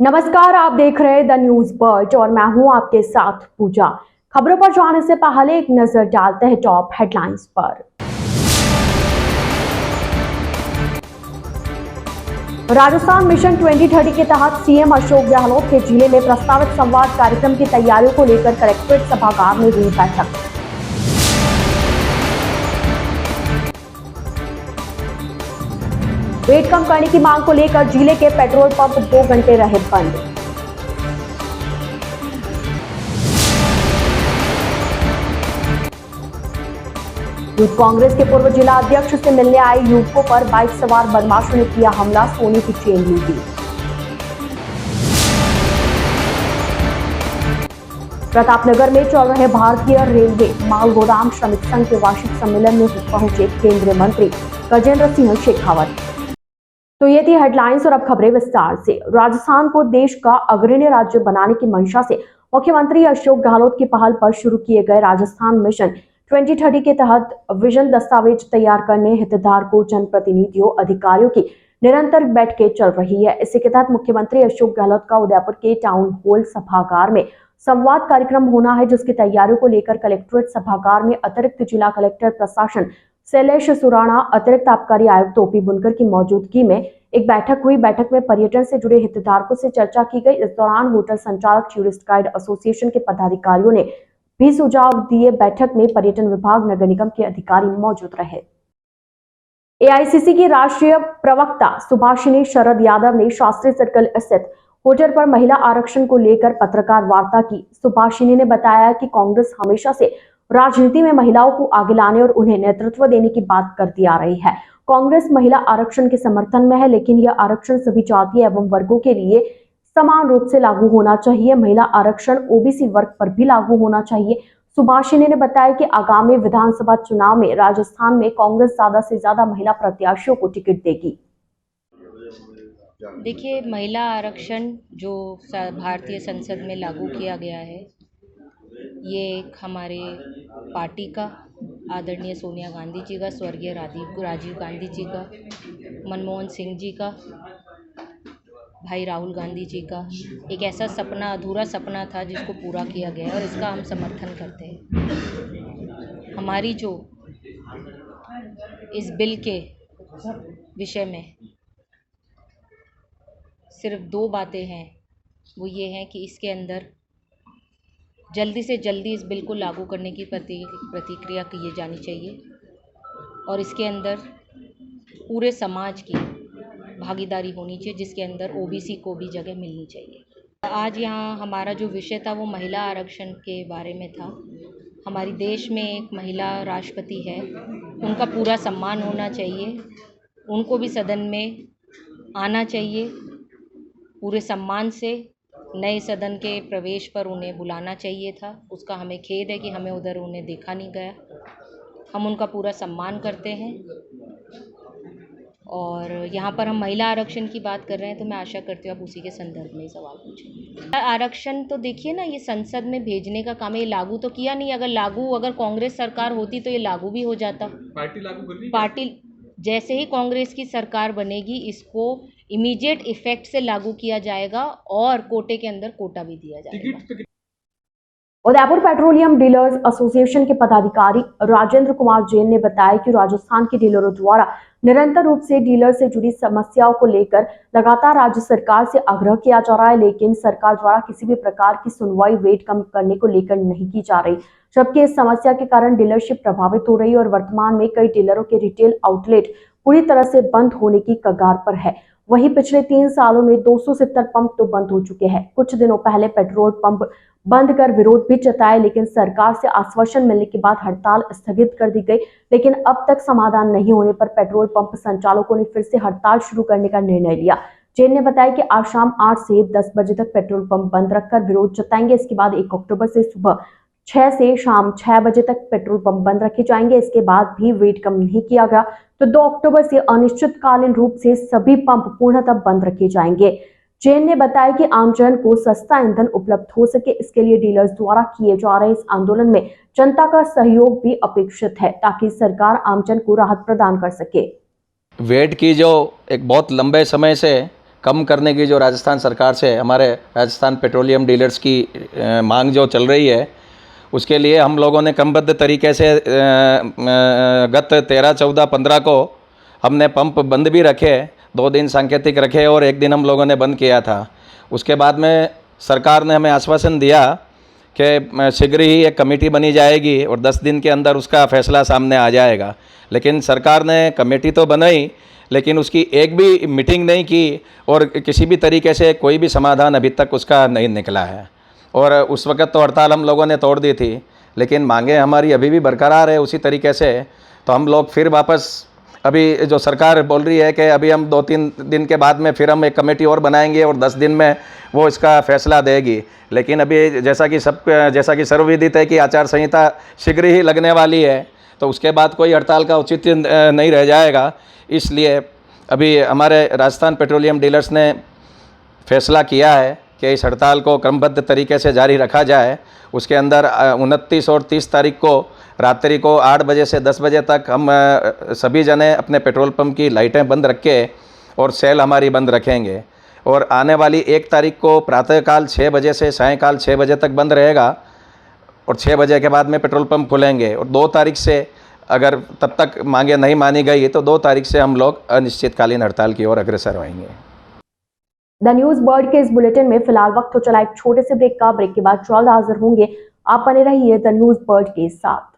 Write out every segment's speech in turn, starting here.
नमस्कार, आप देख रहे हैं द न्यूज बर्ड और मैं हूं आपके साथ पूजा। खबरों पर जाने से पहले एक नजर डालते हैं टॉप हेडलाइंस पर। राजस्थान मिशन 2030 के तहत सीएम अशोक गहलोत के जिले में प्रस्तावित संवाद कार्यक्रम की तैयारियों को लेकर कलेक्ट्रेट सभागार में हुई बैठक। वेट कम करने की मांग को लेकर जिले के पेट्रोल पंप 2 घंटे रहे बंद। यूथ कांग्रेस के पूर्व जिला अध्यक्ष से मिलने आए युवकों पर बाइक सवार बदमाशों ने किया हमला, सोने की चेन लूटी। प्रतापनगर में चल रहे भारतीय रेलवे माल गोदाम श्रमिक संघ के वार्षिक सम्मेलन में पहुंचे केंद्रीय मंत्री गजेंद्र सिंह शेखावत। तो ये थी हेडलाइंस और अब खबरें विस्तार से। राजस्थान को देश का अग्रणी राज्य बनाने की मंशा से मुख्यमंत्री अशोक गहलोत की पहल पर शुरू किए गए राजस्थान मिशन 2030 के तहत विजन दस्तावेज तैयार करने हितधारकों, जनप्रतिनिधियों, अधिकारियों की निरंतर बैठकें चल रही है। इसी के तहत मुख्यमंत्री अशोक गहलोत का उदयपुर के टाउन हॉल सभागार में संवाद कार्यक्रम होना है, जिसकी तैयारियों को लेकर कलेक्ट्रेट सभागार में अतिरिक्त जिला कलेक्टर प्रशासन शैलेश सुराणा, अतिरिक्त आबकारी आयुक्त ओपी बुनकर की मौजूदगी में एक बैठक हुई। बैठक में पर्यटन से जुड़े हितधारकों से चर्चा की गई। इस दौरान होटल संचालक, टूरिस्ट गाइड एसोसिएशन के पदाधिकारियों ने भी सुझाव दिए। बैठक में पर्यटन विभाग, नगर निगम के अधिकारी मौजूद रहे। एआईसीसी की राष्ट्रीय प्रवक्ता सुभाषिनी शरद यादव ने शास्त्री सर्कल स्थित होटल पर महिला आरक्षण को लेकर पत्रकार वार्ता की। सुभाषिनी ने बताया कि कांग्रेस हमेशा से राजनीति में महिलाओं को आगे लाने और उन्हें नेतृत्व देने की बात करती आ रही है। कांग्रेस महिला आरक्षण के समर्थन में है, लेकिन यह आरक्षण सभी जाति एवं वर्गों के लिए समान रूप से लागू होना चाहिए। महिला आरक्षण ओबीसी वर्ग पर भी लागू होना चाहिए। सुभाषिनी ने बताया कि आगामी विधानसभा चुनाव में राजस्थान में कांग्रेस ज्यादा से ज्यादा महिला प्रत्याशियों को टिकट देगी। देखिए, महिला आरक्षण जो भारतीय संसद में लागू किया गया है, ये एक हमारे पार्टी का, आदरणीय सोनिया गांधी जी का, स्वर्गीय राजीव गांधी जी का, मनमोहन सिंह जी का, भाई राहुल गांधी जी का एक ऐसा सपना, अधूरा सपना था जिसको पूरा किया गया और इसका हम समर्थन करते हैं। हमारी जो इस बिल के विषय में सिर्फ 2 बातें हैं, वो ये हैं कि इसके अंदर जल्दी से जल्दी इस बिल को लागू करने की प्रतिक्रिया की जानी चाहिए और इसके अंदर पूरे समाज की भागीदारी होनी चाहिए, जिसके अंदर ओबीसी को भी जगह मिलनी चाहिए। आज यहाँ हमारा जो विषय था वो महिला आरक्षण के बारे में था। हमारे देश में एक महिला राष्ट्रपति है, उनका पूरा सम्मान होना चाहिए, उनको भी सदन में आना चाहिए पूरे सम्मान से। नए सदन के प्रवेश पर उन्हें बुलाना चाहिए था। उसका हमें खेद है कि हमें उधर उन्हें देखा नहीं गया। हम उनका पूरा सम्मान करते हैं और यहाँ पर हम महिला आरक्षण की बात कर रहे हैं, तो मैं आशा करती हूँ आप उसी के संदर्भ में सवाल पूछेंगे। आरक्षण तो देखिए ना, ये संसद में भेजने का काम है, ये लागू तो किया नहीं। अगर कांग्रेस सरकार होती तो ये लागू भी हो जाता। पार्टी जैसे ही कांग्रेस की सरकार बनेगी, इसको इमीडिएट इफेक्ट से लागू किया जाएगा और कोटे के अंदर कोटा भी दिया जाएगा। उदयपुर पेट्रोलियम डीलर्स एसोसिएशन के पदाधिकारी राजेंद्र कुमार जैन ने बताया कि राजस्थान के डीलरों द्वारा निरंतर रूप से डीलर से जुड़ी समस्याओं को लेकर लगातार राज्य सरकार से आग्रह किया जा रहा है, लेकिन सरकार द्वारा किसी भी प्रकार की सुनवाई वेट कम करने को लेकर नहीं की जा रही, जबकि इस समस्या के कारण डीलरशिप प्रभावित हो रही है और वर्तमान में कई डीलरों के रिटेल आउटलेट पूरी तरह से बंद होने की कगार पर है। वहीं पिछले 3 सालों में 270 पंप तो बंद हो चुके हैं। कुछ दिनों पहले पेट्रोल पंप बंद कर विरोध भी जताया, लेकिन सरकार से आश्वासन मिलने के बाद हड़ताल स्थगित कर दी गई, लेकिन अब तक समाधान नहीं होने पर पेट्रोल पंप संचालकों ने फिर से हड़ताल शुरू करने का निर्णय लिया। जैन ने बताया कि आज शाम 8 से 10 बजे तक पेट्रोल पंप बंद रखकर विरोध जताएंगे। इसके बाद 1 अक्टूबर से सुबह 6 से शाम 6 बजे तक पेट्रोल पंप बंद रखे जाएंगे। इसके बाद भी वेट कम नहीं किया गया तो 2 अक्टूबर से अनिश्चितकालीन रूप से सभी पंप पूर्णतः बंद रखे जाएंगे। जैन ने बताया कि आमजन को सस्ता ईंधन उपलब्ध हो सके, इसके लिए डीलर्स द्वारा किए जा रहे इस आंदोलन में जनता का सहयोग भी अपेक्षित है, ताकि सरकार आमजन को राहत प्रदान कर सके। वेट की जो एक बहुत लंबे समय से कम करने की जो राजस्थान सरकार से हमारे राजस्थान पेट्रोलियम डीलर्स की मांग जो चल रही है, उसके लिए हम लोगों ने क्रमबद्ध तरीके से गत 13, 14, 15 को हमने पंप बंद भी रखे, 2 दिन सांकेतिक रखे और 1 दिन हम लोगों ने बंद किया था। उसके बाद में सरकार ने हमें आश्वासन दिया कि शीघ्र ही एक कमेटी बनी जाएगी और 10 दिन के अंदर उसका फैसला सामने आ जाएगा। लेकिन सरकार ने कमेटी तो बनाई, लेकिन उसकी एक भी मीटिंग नहीं की और किसी भी तरीके से कोई भी समाधान अभी तक उसका नहीं निकला है। और उस वक़्त तो हड़ताल हम लोगों ने तोड़ दी थी, लेकिन मांगें हमारी अभी भी बरकरार है उसी तरीके से। तो हम लोग फिर वापस, अभी जो सरकार बोल रही है कि अभी हम 2-3 दिन के बाद में फिर हम एक कमेटी और बनाएंगे और 10 दिन में वो इसका फैसला देगी। लेकिन अभी जैसा कि सर्वविदित है कि आचार संहिता शीघ्र ही लगने वाली है, तो उसके बाद कोई हड़ताल का औचित्य नहीं रह जाएगा। इसलिए अभी हमारे राजस्थान पेट्रोलियम डीलर्स ने फैसला किया है कि इस हड़ताल को क्रमबद्ध तरीके से जारी रखा जाए। उसके अंदर 29 और 30 तारीख को रात्रि को 8 बजे से 10 बजे तक हम सभी जने अपने पेट्रोल पंप की लाइटें बंद रख के और सेल हमारी बंद रखेंगे। और आने वाली 1 तारीख को प्रातःकाल 6 बजे से सायंकाल 6 बजे तक बंद रहेगा और 6 बजे के बाद में पेट्रोल पंप खुलेंगे। और 2 तारीख से अगर तब तक मांगे नहीं मानी गई तो 2 तारीख से हम लोग अनिश्चितकालीन हड़ताल की ओर अग्रसर होंगे। द न्यूज बर्ड के इस बुलेटिन में फिलहाल वक्त हो चला एक छोटे से ब्रेक का। ब्रेक के बाद जल्द हाजिर होंगे। आप बने रहिए द न्यूज बर्ड के साथ।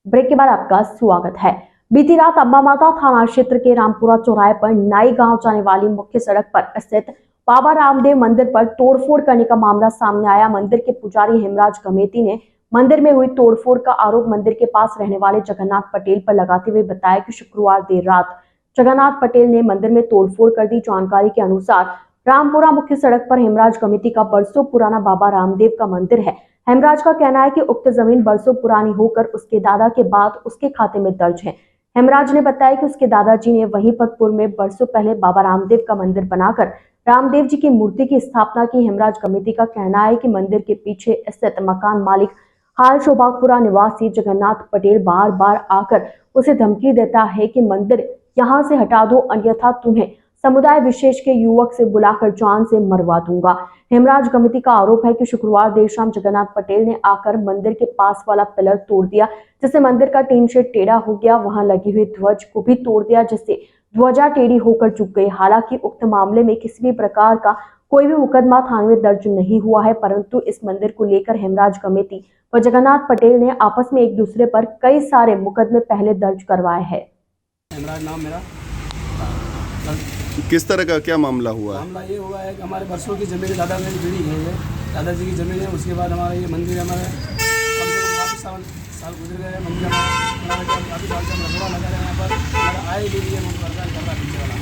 ब्रेक के बाद आपका स्वागत है। बीती रात अंबा माता थाना क्षेत्र के रामपुरा चौराहे पर नाई गांव जाने वाली मुख्य सड़क पर स्थित बाबा रामदेव मंदिर पर तोड़फोड़ करने का मामला सामने आया। मंदिर के पुजारी हेमराज गमेती ने मंदिर में हुई तोड़फोड़ का आरोप मंदिर के पास रहने वाले जगन्नाथ पटेल पर लगाते हुए बताया कि शुक्रवार देर रात जगन्नाथ पटेल ने मंदिर में तोड़फोड़ कर दी। जानकारी के अनुसार रामपुरा मुख्य सड़क पर हेमराज गमेती का बरसों पुराना बाबा रामदेव का मंदिर है। हेमराज का कहना है कि उक्त जमीन बरसों पुरानी होकर उसके दादा के बाद उसके खाते में दर्ज है। हेमराज ने बताया कि उसके दादाजी ने वहीं पर पूर्व में बरसों पहले बाबा रामदेव का मंदिर बनाकर रामदेव जी की मूर्ति की स्थापना की। हेमराज कमेटी का कहना है कि मंदिर के पीछे स्थित मकान मालिक हाल शोभागपुरा निवासी जगन्नाथ पटेल बार बार आकर उसे धमकी देता है कि मंदिर यहाँ से हटा दो, अन्यथा तुम्हें समुदाय विशेष के युवक से बुलाकर जान से मरवा दूंगा। हेमराज कमेटी का आरोप है कि शुक्रवार देर शाम जगन्नाथ पटेल ने आकर मंदिर के पास वाला पिलर तोड़ दिया, जिससे मंदिर का टीन शेड टेढ़ा हो गया। वहां लगी हुई ध्वज को भी तोड़ दिया, जिससे ध्वजा टेढ़ी होकर झुक गई। हालांकि उक्त मामले में किसी भी प्रकार का कोई भी मुकदमा थाने में दर्ज नहीं हुआ है, परंतु इस मंदिर को लेकर हेमराज कमेटी व जगन्नाथ पटेल ने आपस में एक दूसरे पर कई सारे मुकदमे पहले दर्ज करवाए हैं। हेमराज नाम मेरा। किस तरह का क्या मामला हुआ है? मामला ये हुआ है कि हमारे बरसों की ज़मीन दादा मेरी जुड़ी गई है, दादाजी की ज़मीन है। उसके बाद हमारा ये मंदिर हमारे कम से कम काफ़ी साल गुजर गए हैं। मंदिर काफ़ी साल से हम रखवा लगा रहे हैं यहाँ पर। हमारा आए दिन ये परेशान कर रहा है, पीछे वाला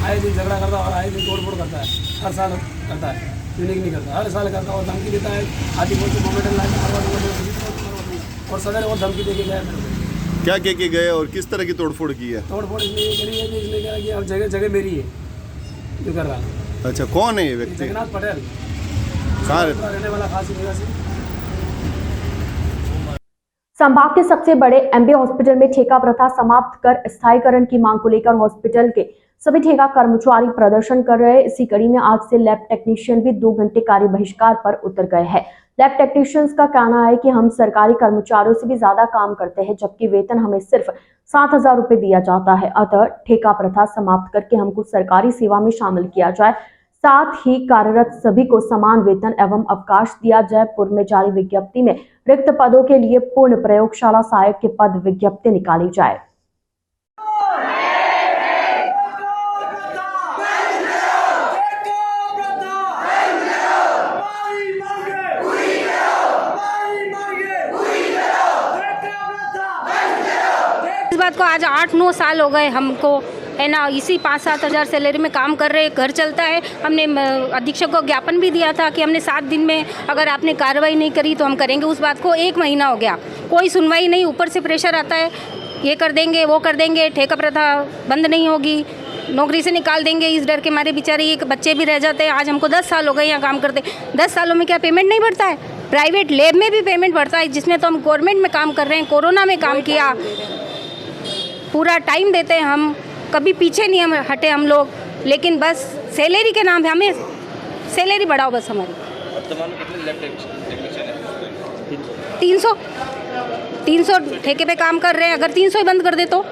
आए दिन झगड़ा करता है और आए दिन तोड़ फोड़ करता है। हर साल करता है, यूनिक नहीं करता, हर साल करता है और धमकी देता है। आदि बोल के मोमेंटल लाइन और सदर और धमकी दे के गया। क्या कह के गए और किस तरह की तोड़फोड़ की है? तोड़फोड़ इसलिए करी है कि इसने कहा कि अब जगह मेरी है, जो कर रहा है। अच्छा, कौन है ये व्यक्ति? जगन्नाथ पटेल, कहाँ रहने वाला खासी निवासी। संभाग के सबसे बड़े एमबी हॉस्पिटल में ठेका प्रथा समाप्त कर स्थायीकरण की मांग को लेकर हॉस्पिटल के सभी ठेका कर्मचारी प्रदर्शन कर रहे हैं। इसी कड़ी में आज से लैब टेक्नीशियन भी 2 घंटे कार्य बहिष्कार पर उतर गए हैं। लैब टेक्नीशियंस का कहना है कि हम सरकारी कर्मचारियों से भी ज्यादा काम करते हैं, जबकि वेतन हमें सिर्फ 7,000 रुपए दिया जाता है। अतः ठेका प्रथा समाप्त करके हमको सरकारी सेवा में शामिल किया जाए, साथ ही कार्यरत सभी को समान वेतन एवं अवकाश दिया जाए। पूर्व में जारी विज्ञप्ति में रिक्त पदों के लिए पूर्ण प्रयोगशाला सहायक के पद विज्ञप्ति निकाली जाए। इस बात को आज 8-9 साल हो गए हमको, है ना। इसी 5-7 हज़ार सैलरी में काम कर रहे, घर चलता है। हमने अधीक्षक को ज्ञापन भी दिया था कि हमने 7 दिन में अगर आपने कार्रवाई नहीं करी तो हम करेंगे। उस बात को 1 महीना हो गया, कोई सुनवाई नहीं। ऊपर से प्रेशर आता है, ये कर देंगे वो कर देंगे, ठेका प्रथा बंद नहीं होगी, नौकरी से निकाल देंगे। इस डर के मारे बेचारे एक बच्चे भी रह जाते हैं। आज हमको 10 साल हो गए यहाँ काम करते, 10 सालों में क्या पेमेंट नहीं बढ़ता है? प्राइवेट लैब में भी पेमेंट बढ़ता है, जिसमें तो हम गवर्नमेंट में काम कर रहे हैं, कोरोना में काम किया, पूरा टाइम देते हैं हम, कभी पीछे नहीं हम हटे हम लोग, लेकिन बस सैलरी के नाम पे हमें सैलरी बढ़ाओ बस हमारी। 300 ठेके पे काम कर रहे हैं, अगर 300 ही बंद कर दे तो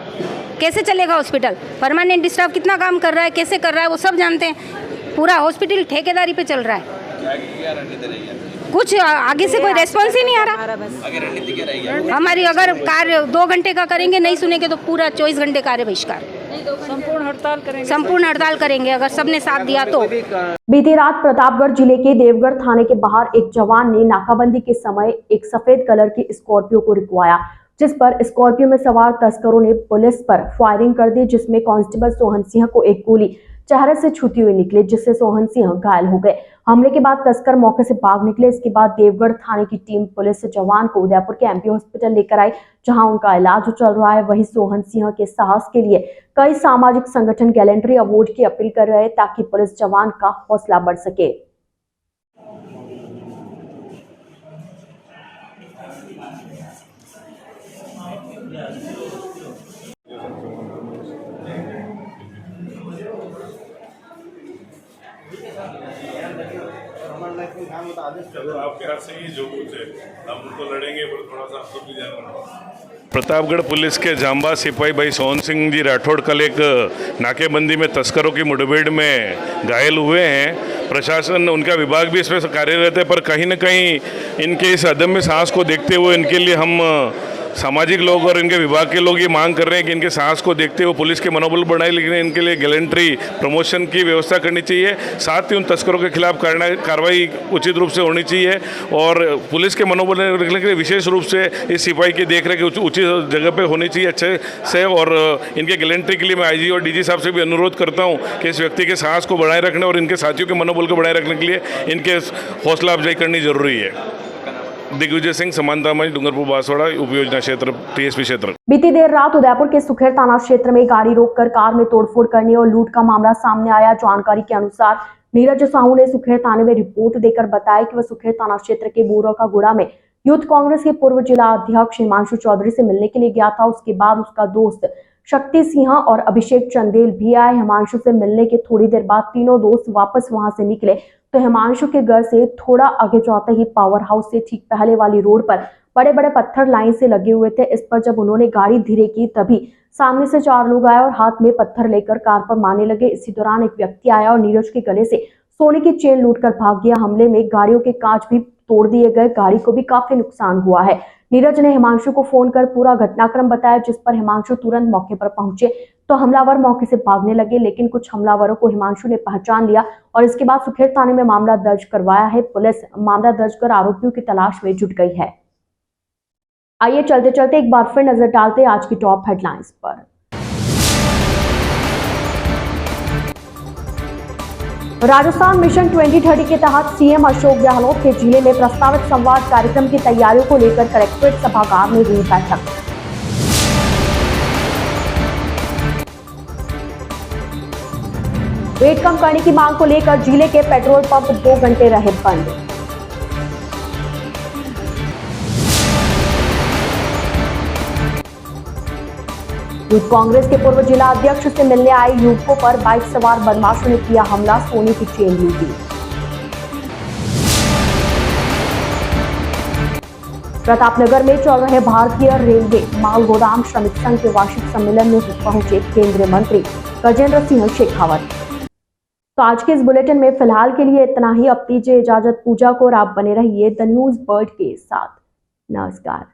कैसे चलेगा हॉस्पिटल? परमानेंट स्टाफ कितना काम कर रहा है, कैसे कर रहा है, वो सब जानते हैं। पूरा हॉस्पिटल ठेकेदारी पे चल रहा है, कुछ आगे से कोई रेस्पॉन्स ही नहीं आ रहा। हमारी अगर कार्य 2 घंटे का करेंगे, नहीं सुनेंगे तो पूरा 24 घंटे कार्य बहिष्कार, संपूर्ण हड़ताल करेंगे अगर सबने साथ दिया तो। बीती रात प्रतापगढ़ जिले के देवगढ़ थाने के बाहर एक जवान ने नाकाबंदी के समय एक सफेद कलर की स्कॉर्पियो को रुकवाया, जिस पर स्कॉर्पियो में सवार तस्करों ने पुलिस पर फायरिंग कर दी, जिसमें कांस्टेबल सोहन सिंह को एक गोली चेहरे से छूती हुई निकली, जिससे सोहन सिंह घायल हो गए। हमले के बाद तस्कर मौके से भाग निकले। इसके बाद देवगढ़ थाने की टीम पुलिस जवान को उदयपुर के एमपी हॉस्पिटल लेकर आई, जहां उनका इलाज चल रहा है। वहीं सोहन सिंह के साहस के लिए कई सामाजिक संगठन गैलेंट्री अवार्ड की अपील कर रहे हैं, ताकि पुलिस जवान का हौसला बढ़ सके। आपके हाथ से ही जो कुछ है हम उनको लड़ेंगे, पर थोड़ा सा आपको भी ध्यान रखना। प्रतापगढ़ पुलिस के जांबाज सिपाही भाई सोहन सिंह जी राठौड़ कल एक नाकेबंदी में तस्करों की मुठभेड़ में घायल हुए हैं। प्रशासन, उनका विभाग भी इसमें कार्यरत है, पर कहीं न कहीं इनके इस अदम्य साहस को देखते हुए इनके लिए हम सामाजिक लोग और इनके विभाग के लोग ये मांग कर रहे हैं कि इनके साहस को देखते हुए पुलिस के मनोबल बढ़ाए, लेकिन इनके लिए गैलेंट्री प्रमोशन की व्यवस्था करनी चाहिए। साथ ही उन तस्करों के खिलाफ कार्रवाई उचित रूप से होनी चाहिए और पुलिस के मनोबल रखने के लिए विशेष रूप से इस सिपाही की देखरेख उचित जगह पर होनी चाहिए अच्छे से। और इनके गैलेंट्री के लिए मैं IG और DG साहब से भी अनुरोध करता हूँ कि इस व्यक्ति के साहस को बढ़ाए रखने और इनके साथियों के मनोबल को बढ़ाए रखने के लिए इनके हौसला अफजाई करनी जरूरी है। दिग्विजय सिंह, समानता मंच, डूंगरपुर बांसवाड़ा, उपयोजना क्षेत्र, TSP क्षेत्र। बीती देर रात उदयपुर के सुखेर थाना क्षेत्र में गाड़ी रोककर कार में तोड़फोड़ करने और लूट का मामला सामने आया। जानकारी के अनुसार नीरज साहू ने सुखेर थाने में रिपोर्ट देकर बताया कि वह सुखेर थाना क्षेत्र के बोरा का गुड़ा में यूथ कांग्रेस के पूर्व जिला अध्यक्ष हिमांशु चौधरी से मिलने के लिए गया था। उसके बाद उसका दोस्त शक्ति सिंह और अभिषेक चंदेल भी आए। हिमांशु से मिलने के थोड़ी देर बाद तीनों दोस्त वापस वहां से निकले तो हिमांशु के घर से थोड़ा आगे जाते ही पावर हाउस से ठीक पहले वाली रोड पर बड़े बड़े पत्थर लाइन से लगे हुए थे। इस पर जब उन्होंने गाड़ी धीरे की, तभी सामने से 4 लोग आए और हाथ में पत्थर लेकर कार पर मारने लगे। इसी दौरान एक व्यक्ति आया और नीरज के गले से सोने की चेन लूटकर भाग गया। हमले में गाड़ियों के कांच भी तोड़ दिए गए, गाड़ी को भी काफी नुकसान हुआ है। नीरज ने हिमांशु को फोन कर पूरा घटनाक्रम बताया, जिस पर हिमांशु तुरंत मौके पर पहुंचे तो हमलावर मौके से भागने लगे, लेकिन कुछ हमलावरों को हिमांशु ने पहचान लिया और इसके बाद सुखेर थाने में मामला दर्ज करवाया है। पुलिस मामला दर्ज कर आरोपियों की तलाश में जुट गई है। आइए चलते चलते एक बार फिर नजर डालते आज की टॉप हेडलाइंस पर। राजस्थान मिशन 2030 के तहत सीएम अशोक गहलोत के जिले में प्रस्तावित संवाद कार्यक्रम की तैयारियों को लेकर कलेक्ट्रेट सभागार में हुई बैठक। वेट कम करने की मांग को लेकर जिले के पेट्रोल पंप 2 घंटे रहे बंद। यूथ कांग्रेस के पूर्व जिला अध्यक्ष से मिलने आए युवकों पर बाइक सवार बदमाशों ने किया हमला, सोने की चेन लूटी। प्रतापनगर में चल रहे भारतीय रेलवे माल गोदाम श्रमिक संघ के वार्षिक सम्मेलन में पहुंचे केंद्रीय मंत्री गजेंद्र सिंह शेखावत। तो आज के इस बुलेटिन में फिलहाल के लिए इतना ही। अब दीजिए इजाजत पूजा को और आप बने रहिए द न्यूज वर्ल्ड के साथ। नमस्कार।